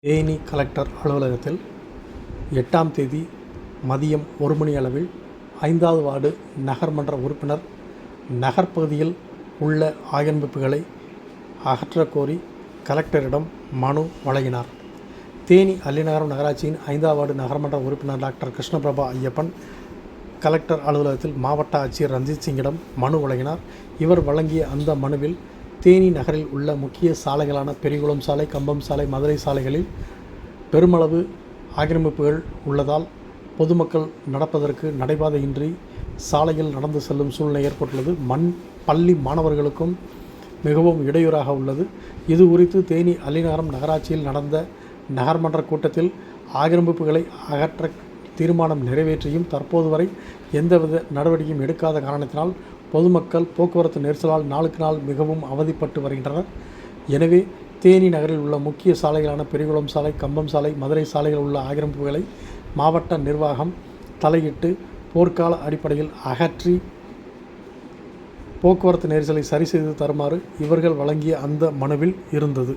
Theni collector அலுவலகத்தில் 8ஆம் தேதி மதியம் 1 மணி அளவில் 5வது வார்டு நகர்மன்ற உறுப்பினர் நகர்ப்பகுதியில் உள்ள ஆக்கிரமிப்புகளை அகற்றக் கோரி கலெக்டரிடம் மனு வழங்கினார். தேனி அல்லிநகரம் நகராட்சியின் 5வது வார்டு நகர்மன்ற உறுப்பினர் டாக்டர் கிருஷ்ணபிரபா ஐயப்பன் கலெக்டர் அலுவலகத்தில் மாவட்ட ஆட்சியர் ரஞ்சித் சிங்கிடம் மனு வழங்கினார். இவர் வழங்கிய அந்த மனுவில் தேனி நகரில் உள்ள முக்கிய சாலைகளான பெரியகுளம் சாலை, கம்பம் சாலை, மதுரை சாலைகளில் பெருமளவு ஆக்கிரமிப்புகள் உள்ளதால் பொதுமக்கள் நடப்பதற்கு நடைபாதையின்றி சாலையில் நடந்து செல்லும் சூழ்நிலை ஏற்பட்டுள்ளது. பள்ளி மாணவர்களுக்கும் மிகவும் இடையூறாக உள்ளது. இது குறித்து தேனி அல்லிநகரம் நகராட்சியில் நடந்த நகர்மன்ற கூட்டத்தில் ஆக்கிரமிப்புகளை அகற்ற தீர்மானம் நிறைவேற்றியும் தற்போது வரை எந்தவித நடவடிக்கையும் எடுக்காத காரணத்தினால் பொதுமக்கள் போக்குவரத்து நெரிசலால் நாளுக்கு நாள் மிகவும் அவதிப்பட்டு வருகின்றனர். எனவே தேனி நகரில் உள்ள முக்கிய சாலைகளான பெரியகுளம் சாலை, கம்பம் சாலை, மதுரை சாலைகளில் உள்ள ஆக்கிரமிப்புகளை மாவட்ட நிர்வாகம் தலையிட்டு போர்க்கால அடிப்படையில் அகற்றி போக்குவரத்து நெரிசலை சரி செய்து தருமாறு இவர்கள் வழங்கிய அந்த மனுவில் இருந்தது.